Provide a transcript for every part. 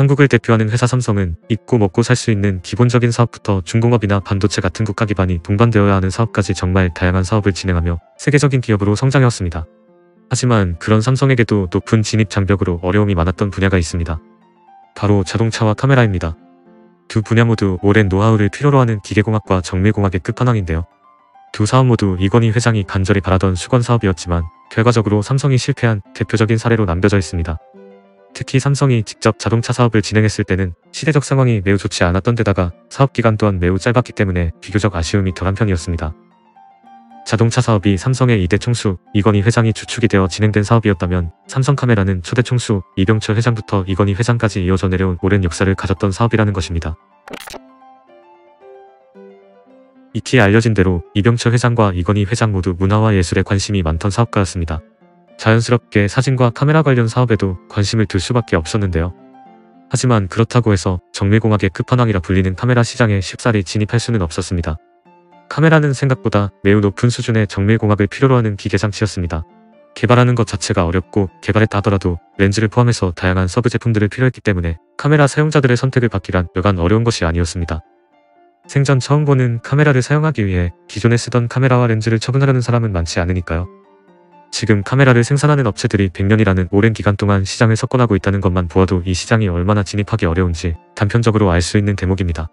한국을 대표하는 회사 삼성은 입고 먹고 살 수 있는 기본적인 사업부터 중공업이나 반도체 같은 국가 기반이 동반되어야 하는 사업까지 정말 다양한 사업을 진행하며 세계적인 기업으로 성장해왔습니다. 하지만 그런 삼성에게도 높은 진입 장벽으로 어려움이 많았던 분야가 있습니다. 바로 자동차와 카메라입니다. 두 분야 모두 오랜 노하우를 필요로 하는 기계공학과 정밀공학의 끝판왕인데요. 두 사업 모두 이건희 회장이 간절히 바라던 수건 사업이었지만 결과적으로 삼성이 실패한 대표적인 사례로 남겨져 있습니다. 특히 삼성이 직접 자동차 사업을 진행했을 때는 시대적 상황이 매우 좋지 않았던 데다가 사업기간 또한 매우 짧았기 때문에 비교적 아쉬움이 덜한 편이었습니다. 자동차 사업이 삼성의 2대 총수 이건희 회장이 주축이 되어 진행된 사업이었다면 삼성카메라는 초대 총수 이병철 회장부터 이건희 회장까지 이어져 내려온 오랜 역사를 가졌던 사업이라는 것입니다. 익히 알려진 대로 이병철 회장과 이건희 회장 모두 문화와 예술에 관심이 많던 사업가였습니다. 자연스럽게 사진과 카메라 관련 사업에도 관심을 둘 수밖에 없었는데요. 하지만 그렇다고 해서 정밀공학의 끝판왕이라 불리는 카메라 시장에 쉽사리 진입할 수는 없었습니다. 카메라는 생각보다 매우 높은 수준의 정밀공학을 필요로 하는 기계장치였습니다. 개발하는 것 자체가 어렵고 개발했다 하더라도 렌즈를 포함해서 다양한 서브 제품들을 필요했기 때문에 카메라 사용자들의 선택을 받기란 여간 어려운 것이 아니었습니다. 생전 처음 보는 카메라를 사용하기 위해 기존에 쓰던 카메라와 렌즈를 처분하려는 사람은 많지 않으니까요. 지금 카메라를 생산하는 업체들이 100년이라는 오랜 기간 동안 시장을 석권하고 있다는 것만 보아도 이 시장이 얼마나 진입하기 어려운지 단편적으로 알 수 있는 대목입니다.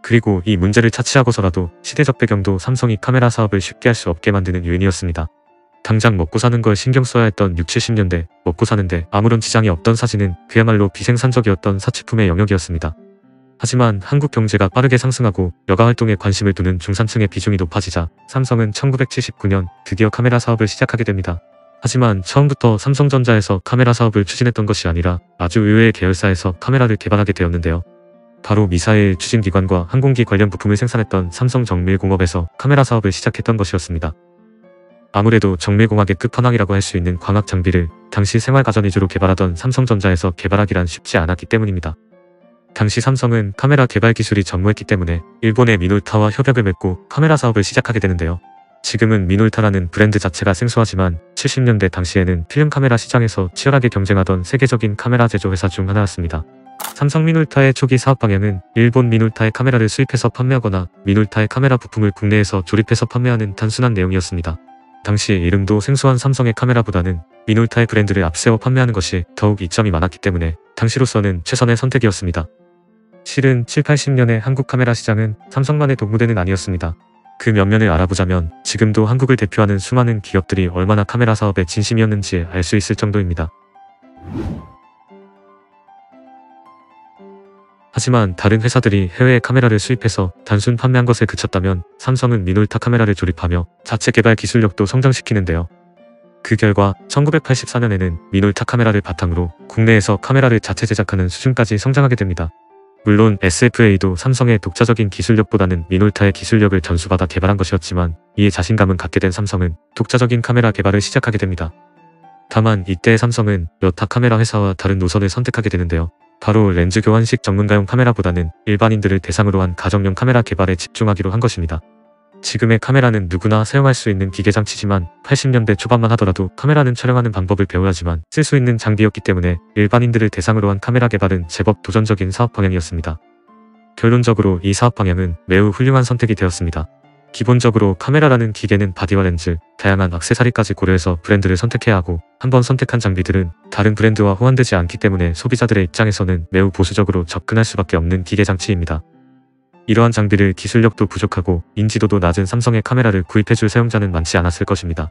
그리고 이 문제를 차치하고서라도 시대적 배경도 삼성이 카메라 사업을 쉽게 할 수 없게 만드는 요인이었습니다. 당장 먹고 사는 걸 신경 써야 했던 6, 70년대 먹고 사는데 아무런 지장이 없던 사진은 그야말로 비생산적이었던 사치품의 영역이었습니다. 하지만 한국 경제가 빠르게 상승하고 여가활동에 관심을 두는 중산층의 비중이 높아지자 삼성은 1979년 드디어 카메라 사업을 시작하게 됩니다. 하지만 처음부터 삼성전자에서 카메라 사업을 추진했던 것이 아니라 아주 의외의 계열사에서 카메라를 개발하게 되었는데요. 바로 미사일 추진기관과 항공기 관련 부품을 생산했던 삼성정밀공업에서 카메라 사업을 시작했던 것이었습니다. 아무래도 정밀공학의 끝판왕이라고 할 수 있는 광학 장비를 당시 생활가전 위주로 개발하던 삼성전자에서 개발하기란 쉽지 않았기 때문입니다. 당시 삼성은 카메라 개발 기술이 전무했기 때문에 일본의 미놀타와 협약을 맺고 카메라 사업을 시작하게 되는데요. 지금은 미놀타라는 브랜드 자체가 생소하지만 70년대 당시에는 필름 카메라 시장에서 치열하게 경쟁하던 세계적인 카메라 제조 회사 중 하나였습니다. 삼성 미놀타의 초기 사업 방향은 일본 미놀타의 카메라를 수입해서 판매하거나 미놀타의 카메라 부품을 국내에서 조립해서 판매하는 단순한 내용이었습니다. 당시 이름도 생소한 삼성의 카메라보다는 미놀타의 브랜드를 앞세워 판매하는 것이 더욱 이점이 많았기 때문에 당시로서는 최선의 선택이었습니다. 실은 7, 80년의 한국 카메라 시장은 삼성만의 동무대는 아니었습니다. 그 면면을 알아보자면 지금도 한국을 대표하는 수많은 기업들이 얼마나 카메라 사업에 진심이었는지 알 수 있을 정도입니다. 하지만 다른 회사들이 해외에 카메라를 수입해서 단순 판매한 것에 그쳤다면 삼성은 미놀타 카메라를 조립하며 자체 개발 기술력도 성장시키는데요. 그 결과 1984년에는 미놀타 카메라를 바탕으로 국내에서 카메라를 자체 제작하는 수준까지 성장하게 됩니다. 물론 SFA도 삼성의 독자적인 기술력보다는 미놀타의 기술력을 전수받아 개발한 것이었지만 이에 자신감은 갖게 된 삼성은 독자적인 카메라 개발을 시작하게 됩니다. 다만 이때 삼성은 여타 카메라 회사와 다른 노선을 선택하게 되는데요. 바로 렌즈 교환식 전문가용 카메라보다는 일반인들을 대상으로 한 가정용 카메라 개발에 집중하기로 한 것입니다. 지금의 카메라는 누구나 사용할 수 있는 기계장치지만 80년대 초반만 하더라도 카메라는 촬영하는 방법을 배워야지만 쓸 수 있는 장비였기 때문에 일반인들을 대상으로 한 카메라 개발은 제법 도전적인 사업 방향이었습니다. 결론적으로 이 사업 방향은 매우 훌륭한 선택이 되었습니다. 기본적으로 카메라라는 기계는 바디와 렌즈, 다양한 액세서리까지 고려해서 브랜드를 선택해야 하고 한번 선택한 장비들은 다른 브랜드와 호환되지 않기 때문에 소비자들의 입장에서는 매우 보수적으로 접근할 수밖에 없는 기계장치입니다. 이러한 장비를 기술력도 부족하고 인지도도 낮은 삼성의 카메라를 구입해줄 사용자는 많지 않았을 것입니다.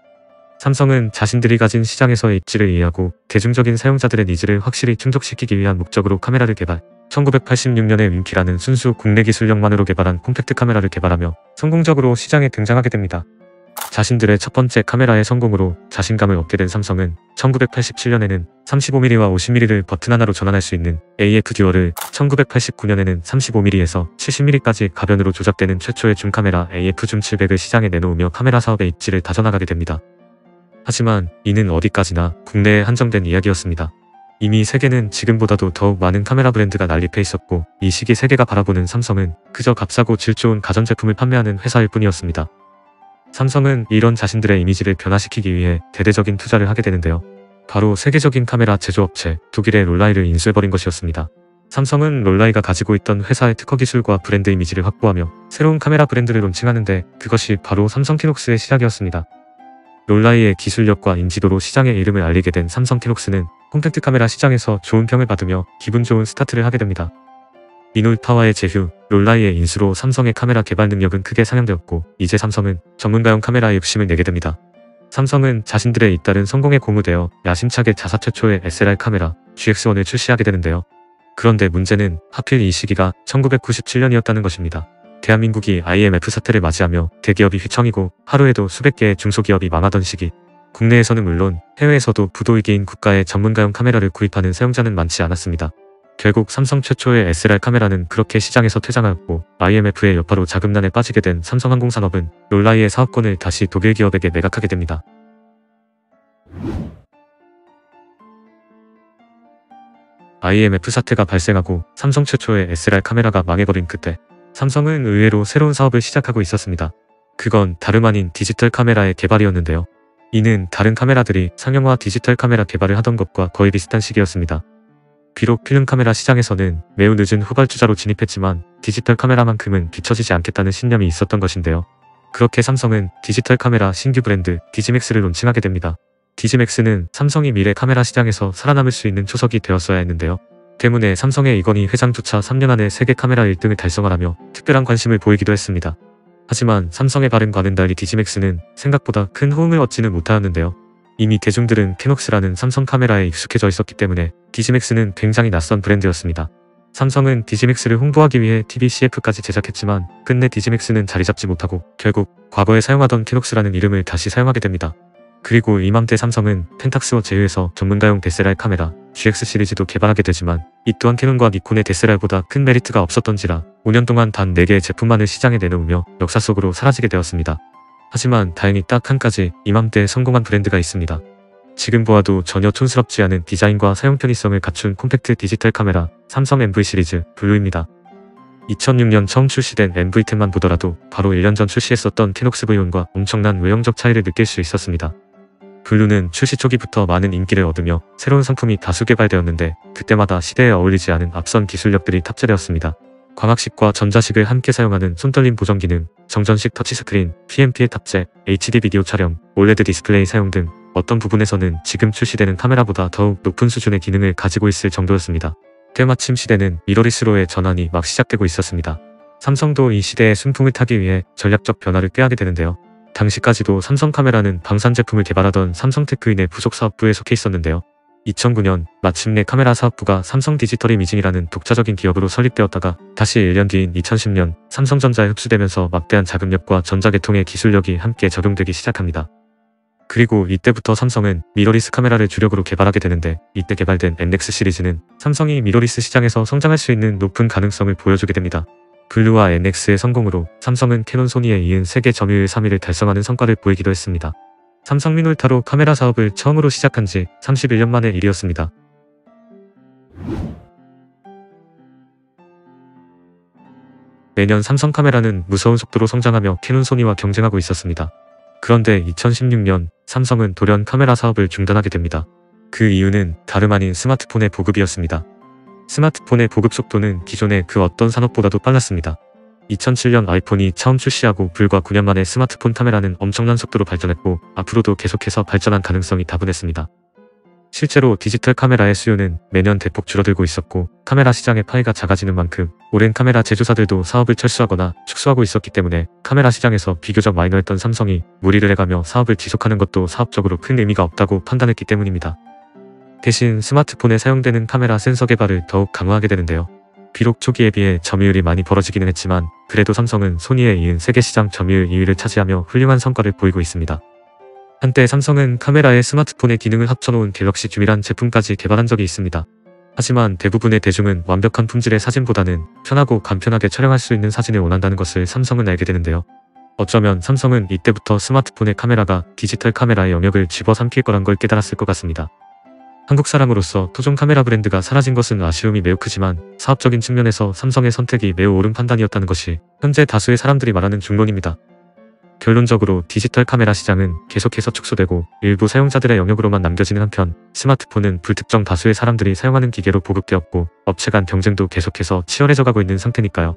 삼성은 자신들이 가진 시장에서의 입지를 이해하고 대중적인 사용자들의 니즈를 확실히 충족시키기 위한 목적으로 카메라를 개발, 1986년에 윈키라는 순수 국내 기술력만으로 개발한 콤팩트 카메라를 개발하며 성공적으로 시장에 등장하게 됩니다. 자신들의 첫 번째 카메라의 성공으로 자신감을 얻게 된 삼성은 1987년에는 35mm와 50mm를 버튼 하나로 전환할 수 있는 AF 듀얼을, 1989년에는 35mm에서 70mm까지 가변으로 조작되는 최초의 줌 카메라 AF 줌 700을 시장에 내놓으며 카메라 사업의 입지를 다져나가게 됩니다. 하지만 이는 어디까지나 국내에 한정된 이야기였습니다. 이미 세계는 지금보다도 더욱 많은 카메라 브랜드가 난립해 있었고 이 시기 세계가 바라보는 삼성은 그저 값싸고 질 좋은 가전제품을 판매하는 회사일 뿐이었습니다. 삼성은 이런 자신들의 이미지를 변화시키기 위해 대대적인 투자를 하게 되는데요. 바로 세계적인 카메라 제조업체 독일의 롤라이를 인수해버린 것이었습니다. 삼성은 롤라이가 가지고 있던 회사의 특허 기술과 브랜드 이미지를 확보하며 새로운 카메라 브랜드를 론칭하는데 그것이 바로 삼성 키녹스의 시작이었습니다. 롤라이의 기술력과 인지도로 시장의 이름을 알리게 된 삼성 키녹스는 콤팩트 카메라 시장에서 좋은 평을 받으며 기분 좋은 스타트를 하게 됩니다. 리놀타와의 제휴, 롤라이의 인수로 삼성의 카메라 개발 능력은 크게 상향되었고 이제 삼성은 전문가용 카메라에 욕심을 내게 됩니다. 삼성은 자신들의 잇따른 성공에 고무되어 야심차게 자사 최초의 SLR 카메라 GX1을 출시하게 되는데요. 그런데 문제는 하필 이 시기가 1997년이었다는 것입니다. 대한민국이 IMF 사태를 맞이하며 대기업이 휘청이고 하루에도 수백 개의 중소기업이 망하던 시기, 국내에서는 물론 해외에서도 부도위기인 국가의 전문가용 카메라를 구입하는 사용자는 많지 않았습니다. 결국 삼성 최초의 SLR 카메라는 그렇게 시장에서 퇴장하였고 IMF의 여파로 자금난에 빠지게 된 삼성항공산업은 롤라이의 사업권을 다시 독일 기업에게 매각하게 됩니다. IMF 사태가 발생하고 삼성 최초의 SLR 카메라가 망해버린 그때 삼성은 의외로 새로운 사업을 시작하고 있었습니다. 그건 다름 아닌 디지털 카메라의 개발이었는데요. 이는 다른 카메라들이 상용화 디지털 카메라 개발을 하던 것과 거의 비슷한 시기였습니다. 비록 필름 카메라 시장에서는 매우 늦은 후발주자로 진입했지만 디지털 카메라만큼은 뒤처지지 않겠다는 신념이 있었던 것인데요. 그렇게 삼성은 디지털 카메라 신규 브랜드 디지맥스를 론칭하게 됩니다. 디지맥스는 삼성이 미래 카메라 시장에서 살아남을 수 있는 초석이 되었어야 했는데요. 때문에 삼성의 이건희 회장조차 3년 안에 세계 카메라 1등을 달성하라며 특별한 관심을 보이기도 했습니다. 하지만 삼성의 발행과는 달리 디지맥스는 생각보다 큰 호응을 얻지는 못하였는데요. 이미 대중들은 키녹스라는 삼성 카메라에 익숙해져 있었기 때문에 디지맥스는 굉장히 낯선 브랜드였습니다. 삼성은 디지맥스를 홍보하기 위해 TV CF까지 제작했지만 끝내 디지맥스는 자리 잡지 못하고 결국 과거에 사용하던 키녹스라는 이름을 다시 사용하게 됩니다. 그리고 이맘때 삼성은 펜탁스와 제휴해서 전문가용 DSLR 카메라 GX 시리즈도 개발하게 되지만 이 또한 캐논과 니콘의 DSLR보다 큰 메리트가 없었던지라 5년 동안 단 4개의 제품만을 시장에 내놓으며 역사 속으로 사라지게 되었습니다. 하지만 다행히 딱 한 가지 이맘때 성공한 브랜드가 있습니다. 지금 보아도 전혀 촌스럽지 않은 디자인과 사용 편의성을 갖춘 콤팩트 디지털 카메라 삼성 MV 시리즈 블루입니다. 2006년 처음 출시된 MV10만 보더라도 바로 1년 전 출시했었던 키녹스 V1과 엄청난 외형적 차이를 느낄 수 있었습니다. 블루는 출시 초기부터 많은 인기를 얻으며 새로운 상품이 다수 개발되었는데 그때마다 시대에 어울리지 않은 앞선 기술력들이 탑재되었습니다. 광학식과 전자식을 함께 사용하는 손떨림 보정 기능, 정전식 터치스크린, PMP의 탑재, HD 비디오 촬영, OLED 디스플레이 사용 등 어떤 부분에서는 지금 출시되는 카메라보다 더욱 높은 수준의 기능을 가지고 있을 정도였습니다. 때마침 시대는 미러리스로의 전환이 막 시작되고 있었습니다. 삼성도 이 시대의 순풍을 타기 위해 전략적 변화를 꾀하게 되는데요. 당시까지도 삼성 카메라는 방산 제품을 개발하던 삼성테크인의 부속 사업부에 속해 있었는데요. 2009년 마침내 카메라 사업부가 삼성 디지털 이미징이라는 독자적인 기업으로 설립되었다가 다시 1년 뒤인 2010년 삼성전자에 흡수되면서 막대한 자금력과 전자계통의 기술력이 함께 적용되기 시작합니다. 그리고 이때부터 삼성은 미러리스 카메라를 주력으로 개발하게 되는데 이때 개발된 MX 시리즈는 삼성이 미러리스 시장에서 성장할 수 있는 높은 가능성을 보여주게 됩니다. 블루와 NX의 성공으로 삼성은 캐논 소니에 이은 세계 점유율 3위를 달성하는 성과를 보이기도 했습니다. 삼성 미놀타로 카메라 사업을 처음으로 시작한 지 31년 만의 일이었습니다. 매년 삼성 카메라는 무서운 속도로 성장하며 캐논 소니와 경쟁하고 있었습니다. 그런데 2016년 삼성은 돌연 카메라 사업을 중단하게 됩니다. 그 이유는 다름 아닌 스마트폰의 보급이었습니다. 스마트폰의 보급 속도는 기존의 그 어떤 산업보다도 빨랐습니다. 2007년 아이폰이 처음 출시하고 불과 9년 만에 스마트폰 카메라는 엄청난 속도로 발전했고 앞으로도 계속해서 발전할 가능성이 다분했습니다. 실제로 디지털 카메라의 수요는 매년 대폭 줄어들고 있었고 카메라 시장의 파이가 작아지는 만큼 오랜 카메라 제조사들도 사업을 철수하거나 축소하고 있었기 때문에 카메라 시장에서 비교적 마이너했던 삼성이 무리를 해가며 사업을 지속하는 것도 사업적으로 큰 의미가 없다고 판단했기 때문입니다. 대신 스마트폰에 사용되는 카메라 센서 개발을 더욱 강화하게 되는데요. 비록 초기에 비해 점유율이 많이 벌어지기는 했지만 그래도 삼성은 소니에 이은 세계 시장 점유율 2위를 차지하며 훌륭한 성과를 보이고 있습니다. 한때 삼성은 카메라에 스마트폰의 기능을 합쳐놓은 갤럭시 줌이란 제품까지 개발한 적이 있습니다. 하지만 대부분의 대중은 완벽한 품질의 사진보다는 편하고 간편하게 촬영할 수 있는 사진을 원한다는 것을 삼성은 알게 되는데요. 어쩌면 삼성은 이때부터 스마트폰의 카메라가 디지털 카메라의 영역을 집어삼킬 거란 걸 깨달았을 것 같습니다. 한국 사람으로서 토종 카메라 브랜드가 사라진 것은 아쉬움이 매우 크지만 사업적인 측면에서 삼성의 선택이 매우 옳은 판단이었다는 것이 현재 다수의 사람들이 말하는 중론입니다. 결론적으로 디지털 카메라 시장은 계속해서 축소되고 일부 사용자들의 영역으로만 남겨지는 한편 스마트폰은 불특정 다수의 사람들이 사용하는 기계로 보급되었고 업체 간 경쟁도 계속해서 치열해져 가고 있는 상태니까요.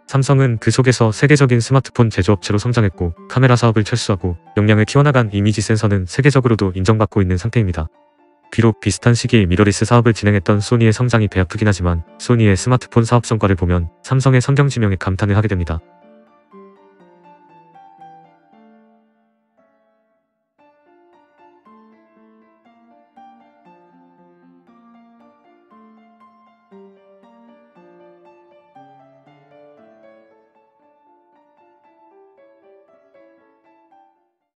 삼성은 그 속에서 세계적인 스마트폰 제조업체로 성장했고 카메라 사업을 철수하고 역량을 키워나간 이미지 센서는 세계적으로도 인정받고 있는 상태입니다. 비록 비슷한 시기에 미러리스 사업을 진행했던 소니의 성장이 배아프긴 하지만 소니의 스마트폰 사업 성과를 보면 삼성의 선경지명에 감탄을 하게 됩니다.